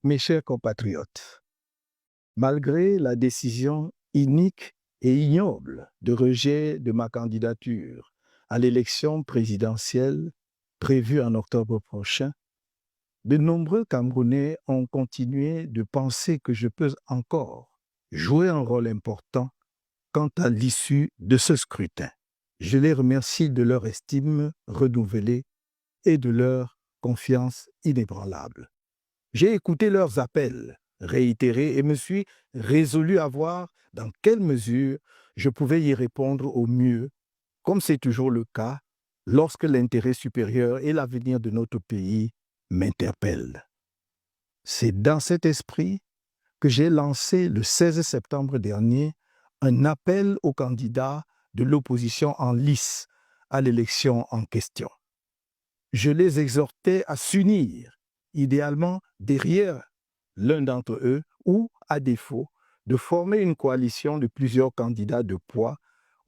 Mes chers compatriotes, malgré la décision inique et ignoble de rejet de ma candidature à l'élection présidentielle prévue en octobre prochain, de nombreux Camerounais ont continué de penser que je peux encore jouer un rôle important quant à l'issue de ce scrutin. Je les remercie de leur estime renouvelée et de leur confiance inébranlable. J'ai écouté leurs appels réitérés et me suis résolu à voir dans quelle mesure je pouvais y répondre au mieux, comme c'est toujours le cas lorsque l'intérêt supérieur et l'avenir de notre pays m'interpellent. C'est dans cet esprit que j'ai lancé le 16 septembre dernier un appel aux candidats de l'opposition en lice à l'élection en question. Je les exhortais à s'unir, idéalement derrière l'un d'entre eux, ou, à défaut, de former une coalition de plusieurs candidats de poids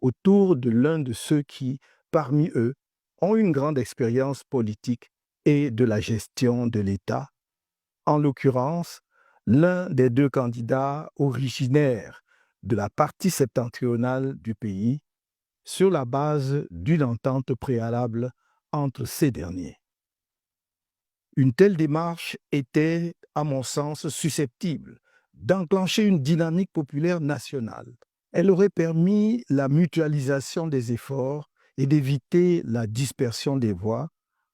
autour de l'un de ceux qui, parmi eux, ont une grande expérience politique et de la gestion de l'État, en l'occurrence, l'un des deux candidats originaires de la partie septentrionale du pays, sur la base d'une entente préalable entre ces derniers. Une telle démarche était, à mon sens, susceptible d'enclencher une dynamique populaire nationale. Elle aurait permis la mutualisation des efforts et d'éviter la dispersion des voix,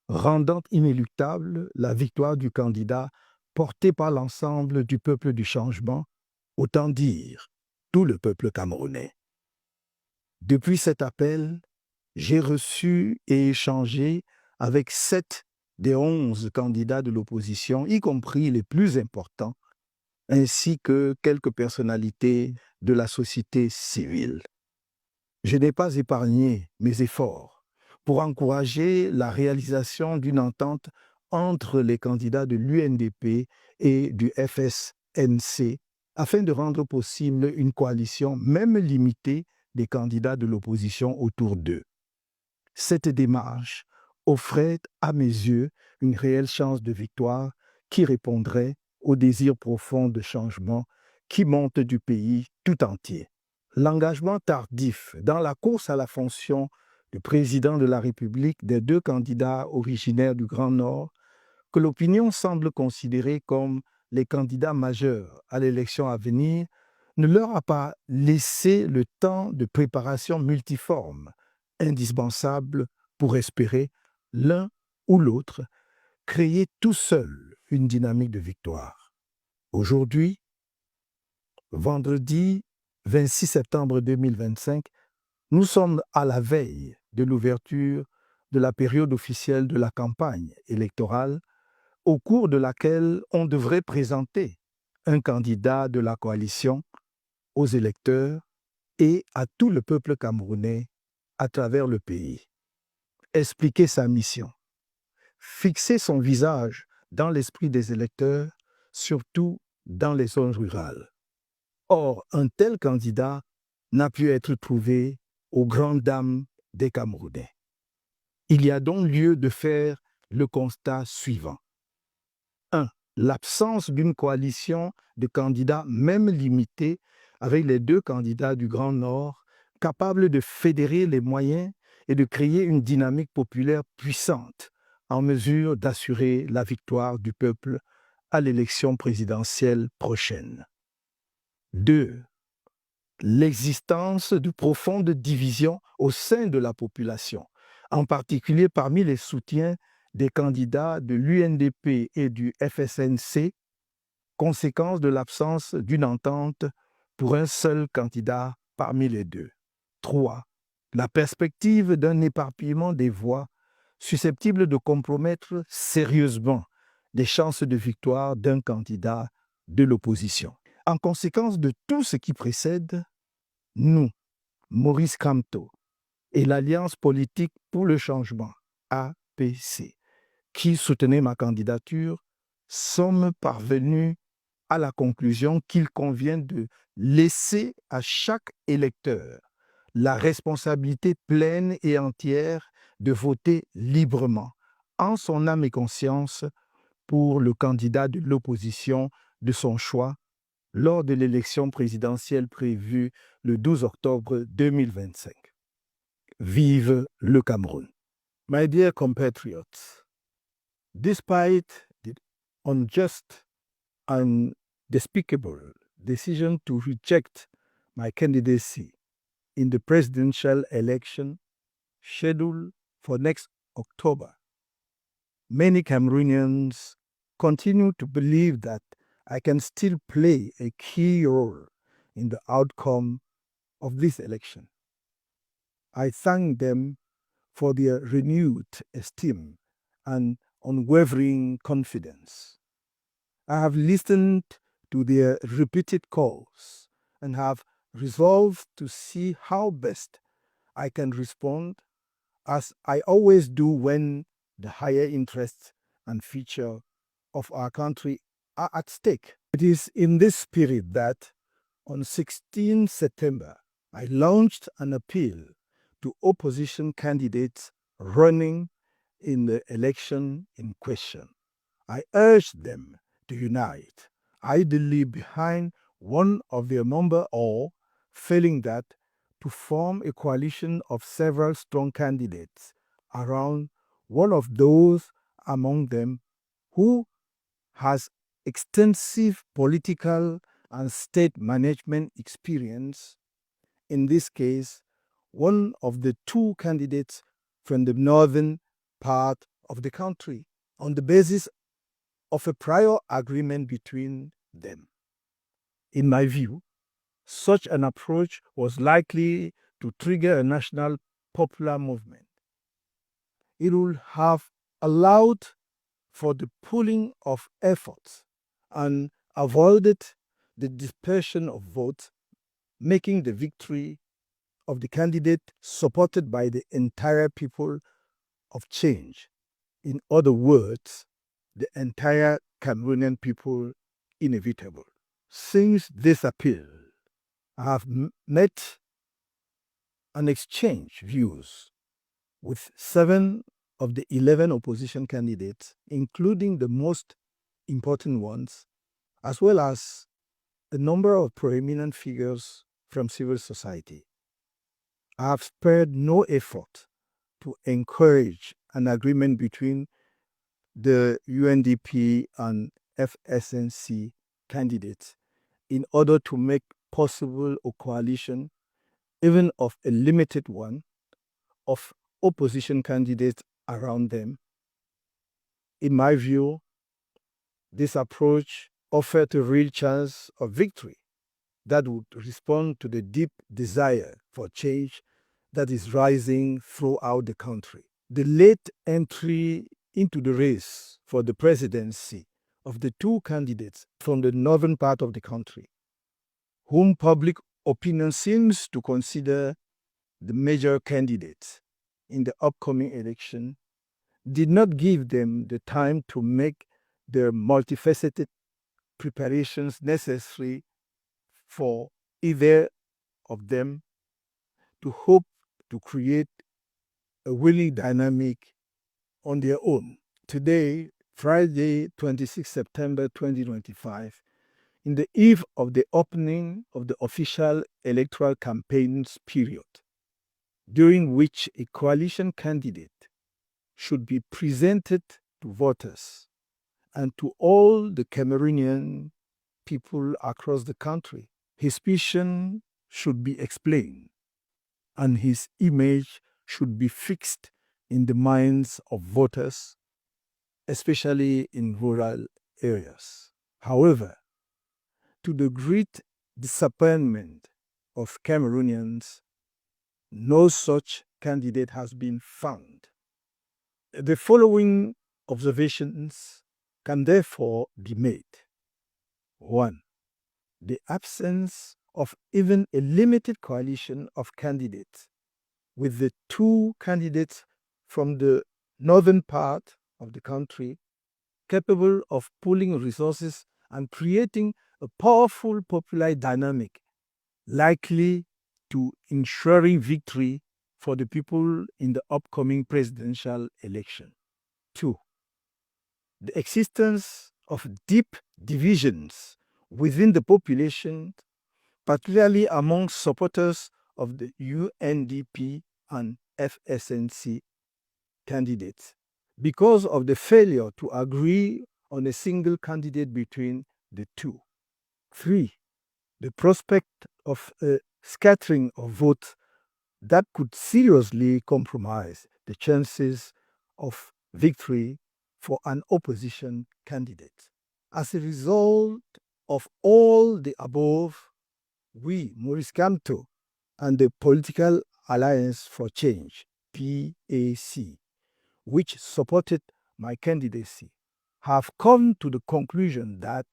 rendant inéluctable la victoire du candidat porté par l'ensemble du peuple du changement, autant dire tout le peuple camerounais. Depuis cet appel, j'ai reçu et échangé avec 7 des 11 candidats de l'opposition, y compris les plus importants, ainsi que quelques personnalités de la société civile. Je n'ai pas épargné mes efforts pour encourager la réalisation d'une entente entre les candidats de l'UNDP et du FSNC afin de rendre possible une coalition, même limitée, des candidats de l'opposition autour d'eux. Cette démarche offrait, à mes yeux, une réelle chance de victoire qui répondrait au désir profond de changement qui monte du pays tout entier. L'engagement tardif dans la course à la fonction de président de la République des deux candidats originaires du Grand Nord, que l'opinion semble considérer comme les candidats majeurs à l'élection à venir, ne leur a pas laissé le temps de préparation multiforme, indispensable pour espérer, l'un ou l'autre, créer tout seul une dynamique de victoire. Aujourd'hui, vendredi 26 septembre 2025, nous sommes à la veille de l'ouverture de la période officielle de la campagne électorale, au cours de laquelle on devrait présenter un candidat de la coalition aux électeurs et à tout le peuple camerounais à travers le pays. Expliquer sa mission, fixer son visage dans l'esprit des électeurs, surtout dans les zones rurales. Or, un tel candidat n'a pu être trouvé aux grandes dames des Camerounais. Il y a donc lieu de faire le constat suivant. 1. L'absence d'une coalition de candidats, même limitée, avec les deux candidats du Grand Nord, capables de fédérer les moyens et de créer une dynamique populaire puissante, en mesure d'assurer la victoire du peuple à l'élection présidentielle prochaine. 2. L'existence de profondes divisions au sein de la population, en particulier parmi les soutiens des candidats de l'UNDP et du FSNC, conséquence de l'absence d'une entente pour un seul candidat parmi les deux. 3. La perspective d'un éparpillement des voix susceptible de compromettre sérieusement les chances de victoire d'un candidat de l'opposition. En conséquence de tout ce qui précède, nous, Maurice KAMTO, et l'Alliance politique pour le changement, APC, qui soutenait ma candidature, sommes parvenus à la conclusion qu'il convient de laisser à chaque électeur la responsabilité pleine et entière de voter librement, en son âme et conscience, pour le candidat de l'opposition de son choix lors de l'élection présidentielle prévue le 12 octobre 2025. Vive le Cameroun. My dear compatriots, despite the unjust and despicable decision to reject my candidacy in the presidential election scheduled for next October, many Cameroonians continue to believe that I can still play a key role in the outcome of this election. I thank them for their renewed esteem and unwavering confidence. I have listened to their repeated calls and have resolved to see how best I can respond, as I always do when the higher interests and future of our country are at stake. It is in this spirit that on 16 September, I launched an appeal to opposition candidates running in the election in question. I urged them to unite, ideally behind one of their number, or, failing that, to form a coalition of several strong candidates around one of those among them who has extensive political and state management experience, in this case, one of the two candidates from the northern part of the country, on the basis of a prior agreement between them. In my view, such an approach was likely to trigger a national popular movement. It would have allowed for the pooling of efforts and avoided the dispersion of votes, making the victory of the candidate supported by the entire people of change. In other words, the entire Cameroonian people inevitable. Since this appeal, I have met and exchanged views with 7 of the 11 opposition candidates, including the most important ones, as well as a number of prominent figures from civil society. I have spared no effort to encourage an agreement between the UNDP and FSNC candidates in order to make possible a coalition, even of a limited one, of opposition candidates around them. In my view, this approach offered a real chance of victory that would respond to the deep desire for change that is rising throughout the country. The late entry into the race for the presidency of the two candidates from the northern part of the country, whom public opinion seems to consider the major candidates in the upcoming election, did not give them the time to make the multifaceted preparations necessary for either of them to hope to create a willing dynamic on their own. Today, Friday, 26 September 2025, in the eve of the opening of the official electoral campaigns period, during which a coalition candidate should be presented to voters and to all the Cameroonian people across the country. His vision should be explained, and his image should be fixed in the minds of voters, especially in rural areas. However, to the great disappointment of Cameroonians, no such candidate has been found. The following observations can therefore be made. 1. The absence of even a limited coalition of candidates, with the two candidates from the northern part of the country capable of pooling resources and creating a powerful popular dynamic likely to ensuring victory for the people in the upcoming presidential election. 2. the existence of deep divisions within the population, particularly among supporters of the UNDP and FSNC candidates, because of the failure to agree on a single candidate between the two. 3. The prospect of a scattering of votes that could seriously compromise the chances of victory for an opposition candidate. As a result of all the above, we, Maurice KAMTO, and the Political Alliance for Change, PAC, which supported my candidacy, have come to the conclusion that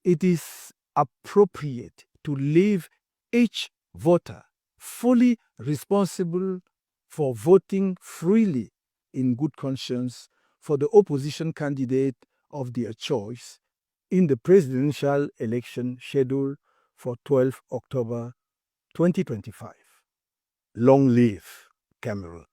it is appropriate to leave each voter fully responsible for voting freely in good conscience for the opposition candidate of their choice in the presidential election scheduled for 12 October 2025. Long live Cameroon.